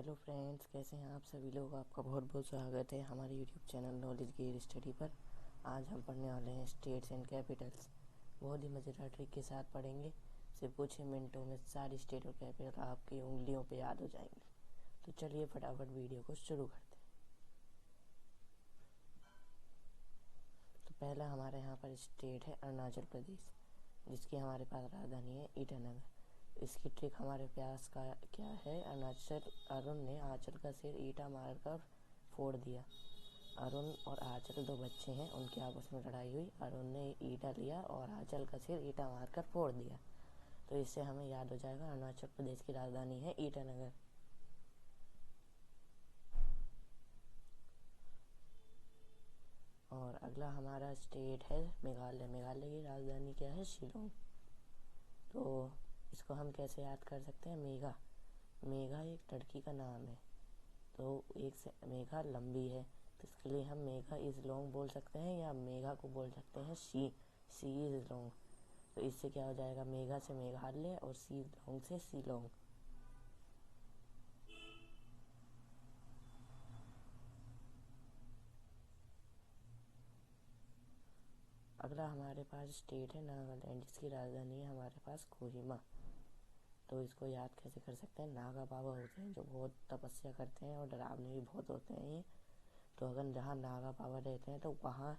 Hello friends, कैसे हैं आप सभी लोग। आपका बहुत बहुत स्वागत है हमारे YouTube channel knowledge gear study पर। आज हम पढ़ने वाले हैं स्टेट्स एंड कैपिटल्स। बहुत ही मज़ेदार ट्रिक के साथ पढ़ेंगे। सिर्फ कुछ ही मिनटों में सारी स्टेट और कैपिटल आपकी उंगलियों पे याद हो जाएंगी। तो चलिए फटाफट वीडियो को शुरू करते हैं। तो पहला हमारे यहाँ पर स्टेट है अरुणाचल प्रदेश, जिसकी हमारे पास राजधानी है ईटानगर। इसकी ट्रिक हमारे प्यास का क्या है। अरुण ने आंचल का सिर ईंटा मारकर फोड़ दिया। अरुण और आंचल दो बच्चे हैं, उनकी आपस में लड़ाई हुई। अरुण ने ईंटा लिया और आंचल का सिर ईंटा मारकर फोड़ दिया। तो इससे हमें याद हो जाएगा अरुणाचल प्रदेश की राजधानी है ईटानगर। और अगला हमारा स्टेट है मेघालय। मेघालय की राजधानी क्या है? शिलोंग। तो इसको हम कैसे याद कर सकते हैं? मेघा एक लड़की का नाम है, तो एक से मेघा लंबी है, तो इसके लिए हम मेघा इज लॉन्ग बोल सकते हैं, या मेघा को बोल सकते हैं शी इज लॉन्ग। तो इससे क्या हो जाएगा? मेघा से मेघालय और सी लॉन्ग से शिलोंग। अगला हमारे पास स्टेट है नागालैंड, जिसकी राजधानी है हमारे पास कोहिमा। तो इसको याद कैसे कर सकते हैं? नागा बाबा होते हैं जो बहुत तपस्या करते हैं और डरावने भी बहुत होते हैं ये। तो अगर जहाँ नागा बाबा रहते हैं तो वहाँ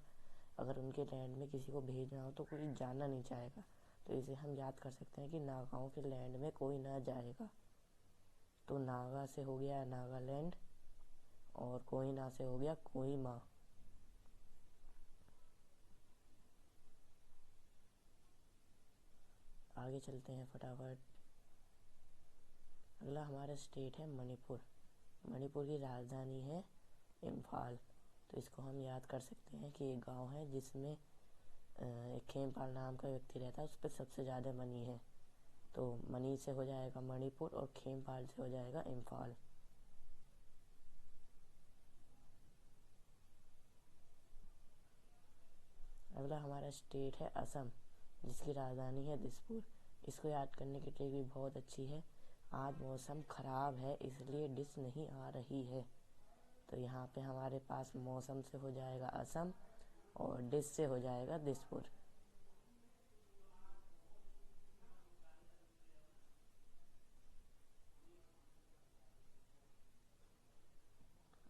अगर उनके लैंड में किसी को भेजना हो तो कोई जाना नहीं चाहेगा। तो इसे हम याद कर सकते हैं कि नागाओं के लैंड में कोई ना जाएगा। तो नागा से हो गया नागालैंड और कोहिमा से हो गया कोहिमा। आगे चलते हैं फटाफट। अगला हमारा स्टेट है मणिपुर। मणिपुर की राजधानी है इम्फाल। तो इसको हम याद कर सकते हैं कि एक गांव है जिसमें एक खेमपाल नाम का व्यक्ति रहता है, उस पर सबसे ज़्यादा मनी है। तो मनी से हो जाएगा मणिपुर और खेमपाल से हो जाएगा इम्फाल। अगला हमारा स्टेट है असम, जिसकी राजधानी है दिसपुर। इसको याद करने की ट्रिक भी बहुत अच्छी है। आज मौसम खराब है इसलिए डिश नहीं आ रही है। तो यहाँ पे हमारे पास मौसम से हो जाएगा असम और डिश से हो जाएगा दिसपुर।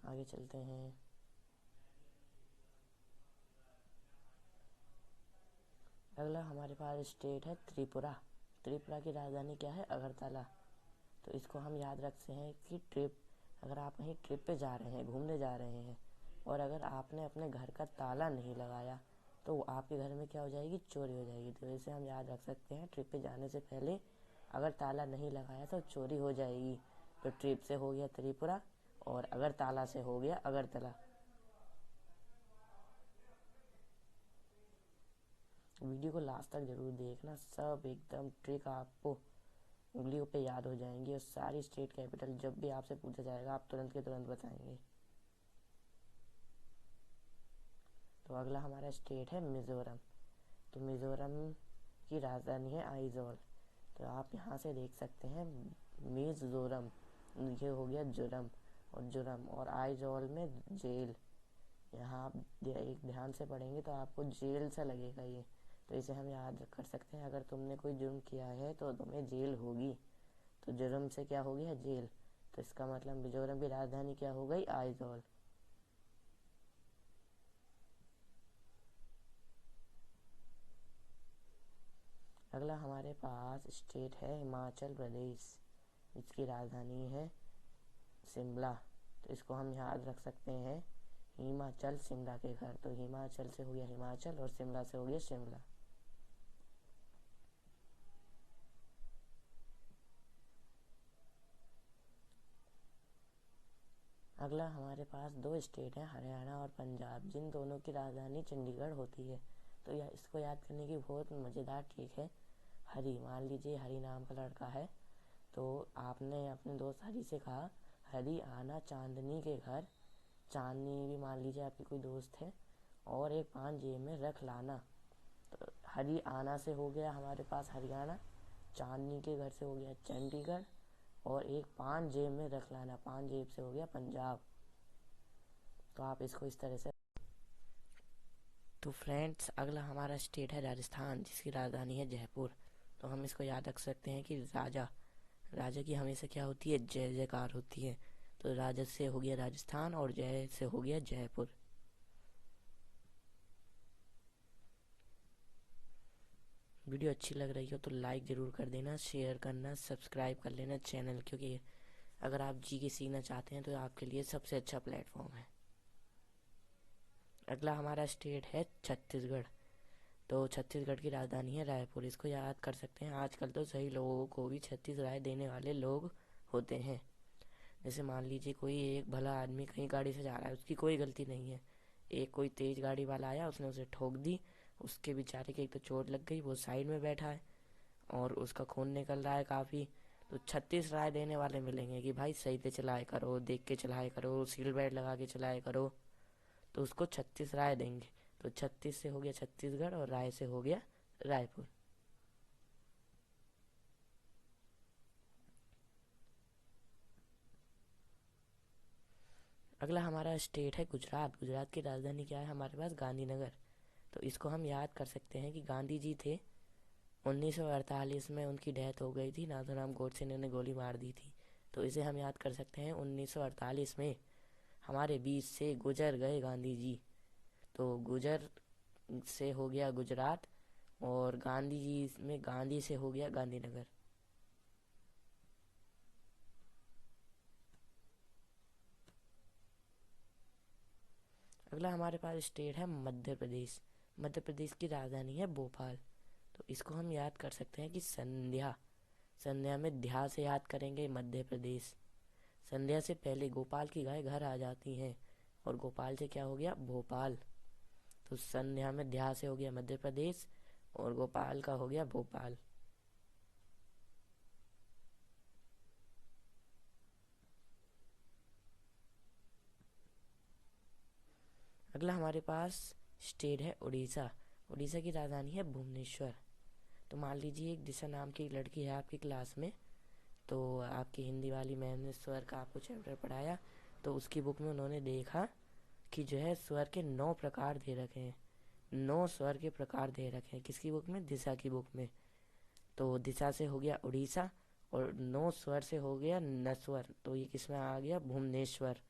आगे चलते हैं। अगला हमारे पास स्टेट है त्रिपुरा। त्रिपुरा की राजधानी क्या है? अगरतला। तो इसको हम याद रखते हैं कि अगर आप कहीं ट्रिप पे जा रहे हैं, घूमने जा रहे हैं, और अगर आपने अपने घर का ताला नहीं लगाया तो आपके घर में क्या हो जाएगी? चोरी हो जाएगी। तो इसे हम याद रख सकते हैं, ट्रिप पे जाने से पहले अगर ताला नहीं लगाया तो चोरी हो जाएगी। तो ट्रिप से हो गया त्रिपुरा और अगर ताला से हो गया अगरतला। वीडियो को लास्ट तक जरूर देखना, सब एकदम ट्रिक आपको उंगलियों पे याद हो जाएंगी और सारी स्टेट कैपिटल जब भी आपसे पूछा जाएगा आप तुरंत के तुरंत बताएंगे। तो अगला हमारा स्टेट है मिज़ोरम। तो मिज़ोरम की राजधानी है आइजोल। तो आप यहाँ से देख सकते हैं मिज़ोरम, ये हो गया जुरम और आइजोल में जेल। यहाँ आप एक ध्यान से पढ़ेंगे तो आपको जेल सा लगेगा ये। तो इसे हम याद कर सकते हैं, अगर तुमने कोई जुर्म किया है तो तुम्हें जेल होगी। तो जुर्म से क्या हो गया? जेल। तो इसका मतलब मिजोरम की राजधानी क्या हो गई? आइजोल। अगला हमारे पास स्टेट है हिमाचल प्रदेश, इसकी राजधानी है शिमला। तो इसको हम याद रख सकते हैं हिमाचल शिमला के घर। तो हिमाचल से हो गया हिमाचल और शिमला से हो गया शिमला। अगला हमारे पास दो स्टेट हैं, हरियाणा और पंजाब, जिन दोनों की राजधानी चंडीगढ़ होती है। तो इसको याद करने की बहुत मज़ेदार ट्रिक है। हरी, मान लीजिए हरी नाम का लड़का है, तो आपने अपने दोस्त हरी से कहा हरी आना चांदनी के घर। चांदनी भी मान लीजिए आपकी कोई दोस्त है, और एक 5 जेब में रख लाना। तो हरी आना से हो गया हमारे पास हरियाणा, चांदनी के घर से हो गया चंडीगढ़, और एक 5 जेब में रख लाना। 5 जेब से हो गया पंजाब। तो आप इसको इस तरह से। तो फ्रेंड्स, अगला हमारा स्टेट है राजस्थान, जिसकी राजधानी है जयपुर। तो हम इसको याद रख सकते हैं कि राजा राजा की हमेशा क्या होती है, जय जयकार होती है। तो राजा से हो गया राजस्थान और जय से हो गया जयपुर। वीडियो अच्छी लग रही हो तो लाइक ज़रूर कर देना, शेयर करना, सब्सक्राइब कर लेना चैनल, क्योंकि अगर आप जीके सीखना चाहते हैं तो आपके लिए सबसे अच्छा प्लेटफॉर्म है। अगला हमारा स्टेट है छत्तीसगढ़। तो छत्तीसगढ़ की राजधानी है रायपुर। इसको याद कर सकते हैं। आजकल तो सही लोगों को भी 36 राय देने वाले लोग होते हैं। जैसे मान लीजिए कोई एक भला आदमी कहीं गाड़ी से जा रहा है, उसकी कोई गलती नहीं है। एक कोई तेज गाड़ी वाला आया, उसने उसे ठोक दी। उसके बेचारे के एक तो चोट लग गई, वो साइड में बैठा है और उसका खून निकल रहा है काफ़ी। तो 36 राय देने वाले मिलेंगे कि भाई सही से चलाया करो, देख के चलाया करो, सीट बेल्ट लगा के चलाया करो। तो उसको 36 राय देंगे। तो 36 से हो गया छत्तीसगढ़ और राय से हो गया रायपुर। अगला हमारा स्टेट है गुजरात। गुजरात की राजधानी क्या है हमारे पास, गांधीनगर। तो इसको हम याद कर सकते हैं कि गांधी जी थे, 1948 में उनकी डेथ हो गई थी, नाथूराम गोडसे ने उन्हें गोली मार दी थी। तो इसे हम याद कर सकते हैं, 1948 में हमारे बीच से गुजर गए गांधी जी। तो गुजर से हो गया गुजरात और गांधी जी में गांधी से हो गया गांधीनगर। अगला हमारे पास स्टेट है मध्य प्रदेश। मध्य प्रदेश की राजधानी है भोपाल। तो इसको हम याद कर सकते हैं कि संध्या संध्या में ध्या से याद करेंगे मध्य प्रदेश। संध्या से पहले गोपाल की गाय घर आ जाती हैं और गोपाल से क्या हो गया, भोपाल। तो संध्या में ध्या से हो गया मध्य प्रदेश और गोपाल का हो गया भोपाल। अगला हमारे पास स्टेट है उड़ीसा। उड़ीसा की राजधानी है भुवनेश्वर। तो मान लीजिए एक दिशा नाम की लड़की है आपकी क्लास में। तो आपकी हिंदी वाली मैम ने स्वर का आपको चैप्टर पढ़ाया। तो उसकी बुक में उन्होंने देखा कि जो है स्वर के 9 प्रकार दे रखे हैं। 9 स्वर के प्रकार दे रखे हैं किसकी बुक में, दिशा की बुक में। तो दिशा से हो गया उड़ीसा और 9 स्वर से हो गया नस्वर। तो ये किसमें आ गया, भुवनेश्वर।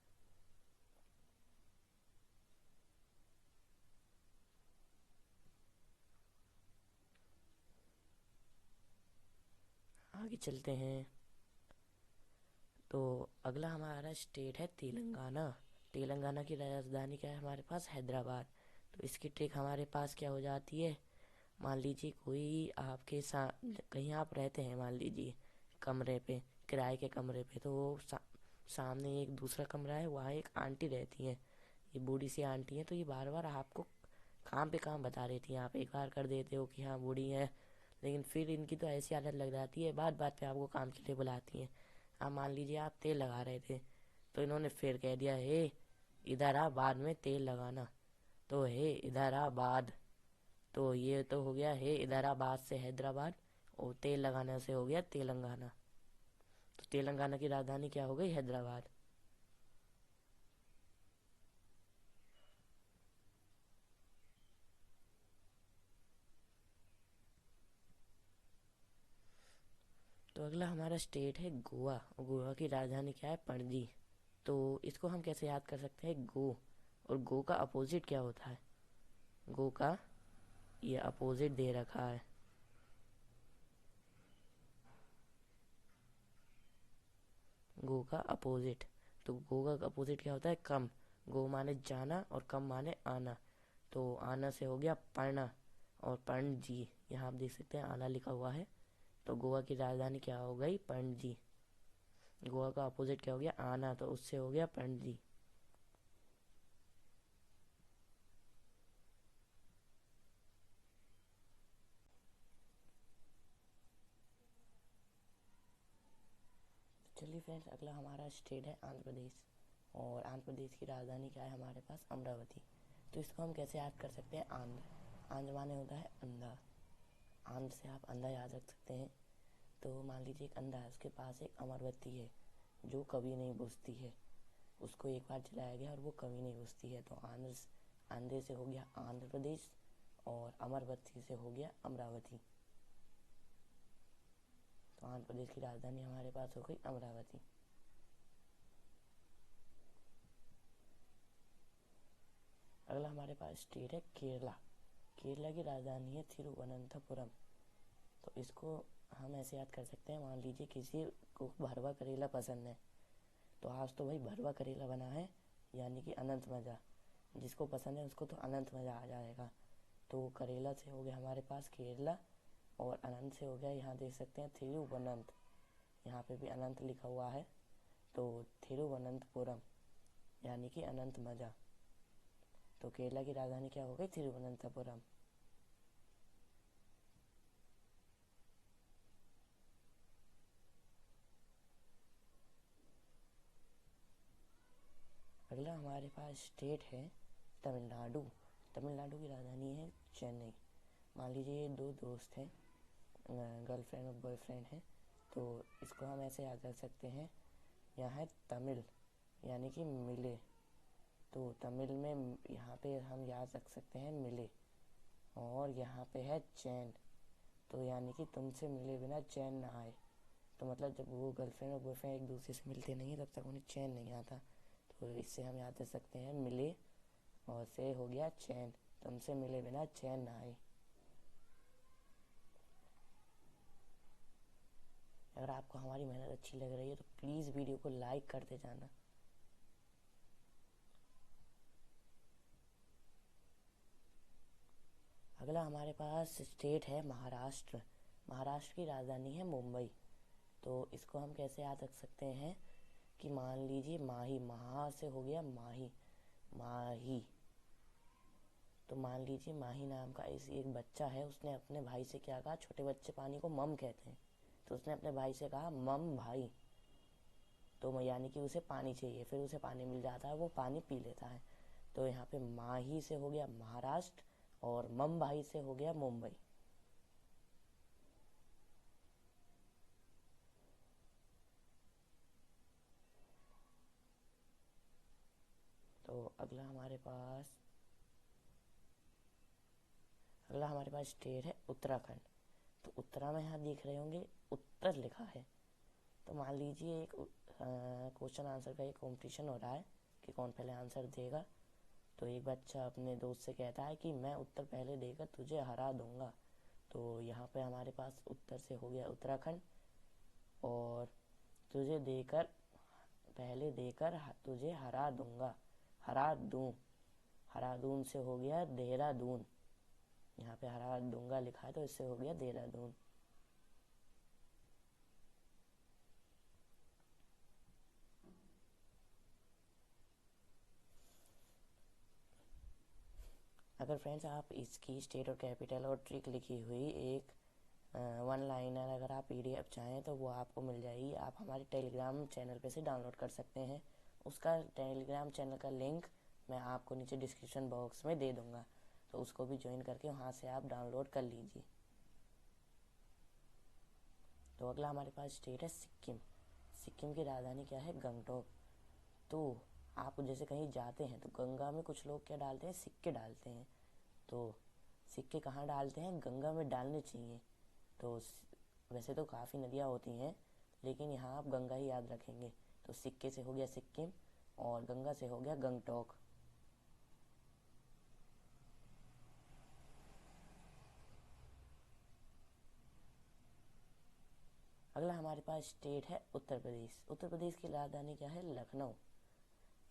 आगे चलते हैं। तो अगला हमारा स्टेट है तेलंगाना। तेलंगाना की राजधानी क्या है हमारे पास, हैदराबाद। तो इसकी ट्रिक हमारे पास क्या हो जाती है, मान लीजिए कोई आपके साथ कहीं आप रहते हैं, मान लीजिए कमरे पे, किराए के कमरे पे। तो वो सामने एक दूसरा कमरा है, वहाँ एक आंटी रहती हैं। ये बूढ़ी सी आंटी हैं। तो ये बार बार आपको काम पे काम बता देती हैं। आप एक बार कर देते हो कि हाँ बूढ़ी हैं, लेकिन फिर इनकी तो ऐसी आदत लग जाती है, बात बात पे आपको काम के लिए बुलाती हैं। आप मान लीजिए आप तेल लगा रहे थे, तो इन्होंने फिर कह दिया, हे इधर आ, बाद में तेल लगाना। तो हे इधर आ बाद। तो ये तो हो गया है इलाहाबाद से हैदराबाद और तेल लगाने से हो गया तेलंगाना। तो तेलंगाना की राजधानी क्या हो गई, हैदराबाद। तो अगला हमारा स्टेट है गोवा। और गोवा की राजधानी क्या है, पणजी। तो इसको हम कैसे याद कर सकते हैं, गो और गो का अपोजिट क्या होता है, गो का ये अपोजिट दे रखा है, गो का अपोजिट। तो गो का अपोजिट क्या होता है, कम। गो माने जाना और कम माने आना। तो आना से हो गया पढ़ना और पणजी। यहाँ आप देख सकते हैं आना लिखा हुआ है। तो गोवा की राजधानी क्या हो गई, पणजी। गोवा का अपोजिट क्या हो गया, आना, तो उससे हो गया पणजी। चलिए फ्रेंड्स, अगला हमारा स्टेट है आंध्र प्रदेश। और आंध्र प्रदेश की राजधानी क्या है हमारे पास, अमरावती। तो इसको हम कैसे याद कर सकते हैं, आंध्र। आंध्र माने होता है अंधा। आंध्र से आप अंधा याद रख सकते हैं। तो मान लीजिए एक अंधा है, उसके पास एक अमरबत्ती है जो कभी नहीं बुझती है। उसको एक बार जलाया गया और वो कभी नहीं बुझती है। तो अंधे से हो गया आंध्र प्रदेश और अमरबत्ती से हो गया अमरावती। तो आंध्र प्रदेश की राजधानी हमारे पास हो गई अमरावती। अगला हमारे पास स्टेट है केरला। केरला की राजधानी है तिरुवनंतपुरम। तो इसको हम ऐसे याद कर सकते हैं, मान लीजिए किसी को भरवा करेला पसंद है, तो आज तो भाई भरवा करेला बना है, यानी कि अनंत मज़ा। जिसको पसंद है उसको तो अनंत मज़ा आ जाएगा। तो करेला से हो गया हमारे पास केरला, और अनंत से हो गया, यहाँ देख सकते हैं थिरुवनंत, यहाँ पे भी अनंत लिखा हुआ है। तो थिरुवनंतपुरम यानी कि अनंत मज़ा। तो केरला की राजधानी क्या हो गई? थिरुवनंतपुरम। अगला हमारे पास स्टेट है तमिलनाडु। तमिलनाडु की राजधानी है चेन्नई। मान लीजिए ये दो दोस्त हैं, गर्लफ्रेंड और बॉयफ्रेंड हैं, तो इसको हम ऐसे याद कर सकते हैं, यहाँ है तमिल यानी कि मिले। तो तमिल में यहाँ पे हम याद रख सकते हैं मिले। और यहाँ पे है चैन, तो यानी कि तुमसे मिले बिना चैन ना आए। तो मतलब जब वो गर्लफ्रेंड और बॉयफ्रेंड एक दूसरे से मिलते नहीं है तब तक उन्हें चैन नहीं आता। तो इससे हम याद रख सकते हैं मिले, और से हो गया चैन, तुमसे मिले बिना चैन ना आए। अगर आपको हमारी मेहनत अच्छी लग रही है तो प्लीज़ वीडियो को लाइक करते जाना। अगला हमारे पास स्टेट है महाराष्ट्र। महाराष्ट्र की राजधानी है मुंबई। तो इसको हम कैसे याद रख सकते हैं कि मान लीजिए माही, महा से हो गया माही, माही। तो मान लीजिए माही नाम का एक बच्चा है, उसने अपने भाई से क्या कहा? छोटे बच्चे पानी को मम कहते हैं, तो उसने अपने भाई से कहा मम भाई। तो यानी कि उसे पानी चाहिए, फिर उसे पानी मिल जाता है, वो पानी पी लेता है। तो यहाँ पे माही से हो गया महाराष्ट्र, और मम भाई से हो गया मुंबई। तो अगला हमारे पास स्टेट है उत्तराखंड। तो उत्तरा में यहाँ देख रहे होंगे उत्तर लिखा है। तो मान लीजिए एक क्वेश्चन आंसर का एक कंपटीशन हो रहा है कि कौन पहले आंसर देगा। तो एक बच्चा अपने दोस्त से कहता है कि मैं उत्तर पहले देकर तुझे हरा दूंगा। तो यहाँ पे हमारे पास उत्तर से हो गया उत्तराखंड, और तुझे देकर, पहले देकर तुझे हरा दूंगा, हरा दूं, हरा दून से हो गया देहरादून। यहाँ पे हरा दूंगा लिखा है तो इससे हो गया देहरादून। अगर फ्रेंड्स आप इसकी स्टेट और कैपिटल और ट्रिक लिखी हुई एक वन लाइनर अगर आप पीडीएफ चाहें तो वो आपको मिल जाएगी। आप हमारे टेलीग्राम चैनल पे से डाउनलोड कर सकते हैं। उसका टेलीग्राम चैनल का लिंक मैं आपको नीचे डिस्क्रिप्शन बॉक्स में दे दूँगा, तो उसको भी ज्वाइन करके वहाँ से आप डाउनलोड कर लीजिए। तो अगला हमारे पास स्टेट है सिक्किम। सिक्किम की राजधानी क्या है? गंगटोक। तो आप जैसे कहीं जाते हैं तो गंगा में कुछ लोग क्या डालते हैं? सिक्के डालते हैं। तो सिक्के कहाँ डालते हैं? गंगा में डालने चाहिए। तो वैसे तो काफ़ी नदियाँ होती हैं, लेकिन यहाँ आप गंगा ही याद रखेंगे। तो सिक्के से हो गया सिक्किम, और गंगा से हो गया गंगटोक। अगला हमारे पास स्टेट है उत्तर प्रदेश। उत्तर प्रदेश की राजधानी क्या है? लखनऊ।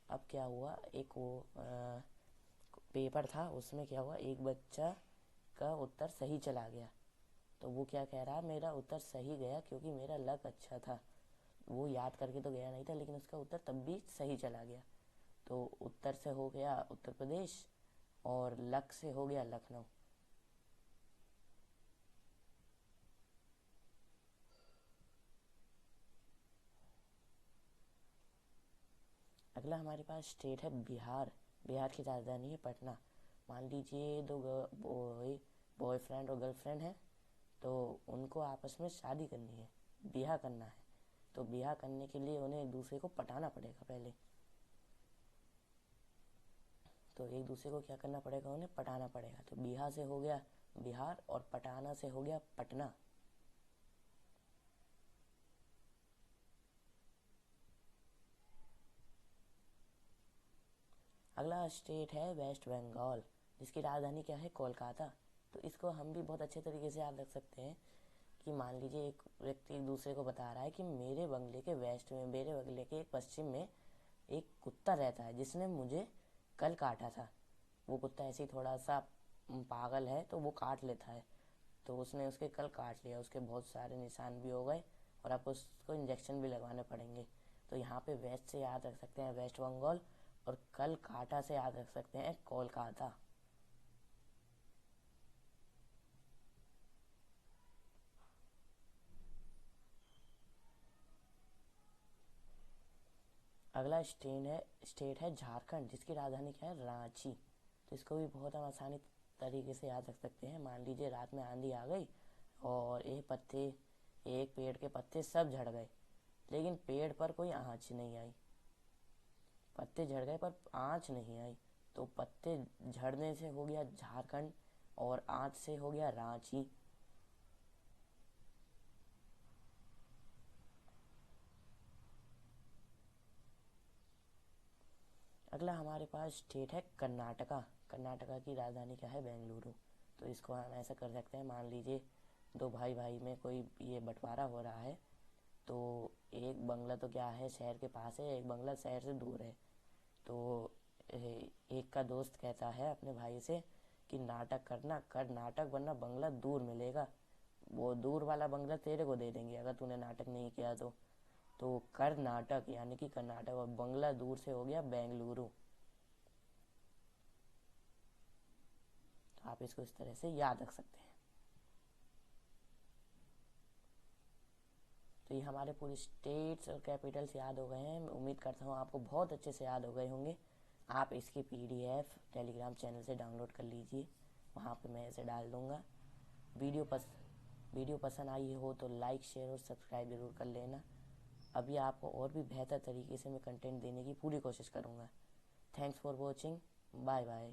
अब क्या हुआ, एक वो पेपर था, उसमें क्या हुआ, एक बच्चा का उत्तर सही चला गया। तो वो क्या कह रहा है? मेरा उत्तर सही गया क्योंकि मेरा लक अच्छा था। वो याद करके तो गया नहीं था, लेकिन उसका उत्तर तब भी सही चला गया। तो उत्तर से हो गया उत्तर प्रदेश, और लक से हो गया लखनऊ। अगला हमारे पास स्टेट है बिहार। बिहार की राजधानी है पटना। मान लीजिए दो बॉयफ्रेंड और गर्लफ्रेंड हैं, तो उनको आपस में शादी करनी है। ब्याह करना है, तो ब्याह करने के लिए उन्हें एक दूसरे को पटाना पड़ेगा पहले। तो एक दूसरे को क्या करना पड़ेगा, उन्हें पटाना पड़ेगा। तो बिहार से हो गया बिहार और पटाना से हो गया पटना। अगला स्टेट है वेस्ट बंगाल, जिसकी राजधानी क्या है, कोलकाता। तो इसको हम भी बहुत अच्छे तरीके से याद रख सकते हैं कि मान लीजिए एक व्यक्ति एक दूसरे को बता रहा है कि मेरे बंगले के वेस्ट में, मेरे बंगले के पश्चिम में एक कुत्ता रहता है जिसने मुझे कल काटा था। वो कुत्ता ऐसे ही थोड़ा सा पागल है तो वो काट लेता है, तो उसने उसके कल काट लिया, उसके बहुत सारे निशान भी हो गए और आपको उसको इंजेक्शन भी लगवाने पड़ेंगे। तो यहाँ पे वेस्ट से याद रख सकते हैं वेस्ट बंगाल, और कल काटा से याद रख सकते हैं कोलकाता। अगला स्टेट है झारखंड, जिसकी राजधानी क्या है, रांची। तो इसको भी बहुत हम आसानी तरीके से याद रख सकते हैं। मान लीजिए रात में आंधी आ गई और एक पेड़ के पत्ते सब झड़ गए, लेकिन पेड़ पर कोई आँच नहीं आई। पत्ते झड़ गए पर आँच नहीं आई, तो पत्ते झड़ने से हो गया झारखंड और आँच से हो गया रांची। अगला हमारे पास स्टेट है कर्नाटका। कर्नाटका की राजधानी क्या है, बेंगलुरु। तो इसको हम ऐसा कर सकते हैं, मान लीजिए दो भाई भाई में कोई ये बंटवारा हो रहा है, तो एक बंगला तो क्या है, शहर के पास है, एक बंगला शहर से दूर है। तो एक का दोस्त कहता है अपने भाई से कि नाटक करना, कर नाटक, वरना बंगला दूर मिलेगा, वो दूर वाला बंगला तेरे को दे देंगे अगर तूने नाटक नहीं किया तो कर्नाटक यानी कि कर्नाटक, और बंगला दूर से हो गया बेंगलुरु। तो आप इसको इस तरह से याद रख सकते हैं। तो ये हमारे पूरे स्टेट्स और कैपिटल्स याद हो गए हैं। मैं उम्मीद करता हूँ आपको बहुत अच्छे से याद हो गए होंगे। आप इसकी PDF टेलीग्राम चैनल से डाउनलोड कर लीजिए, वहाँ पे मैं इसे डाल दूँगा। वीडियो पस वीडियो पसंद आई हो तो लाइक, शेयर और सब्सक्राइब ज़रूर कर लेना। अभी आपको और भी बेहतर तरीके से मैं कंटेंट देने की पूरी कोशिश करूँगा। Thanks for watching, bye bye.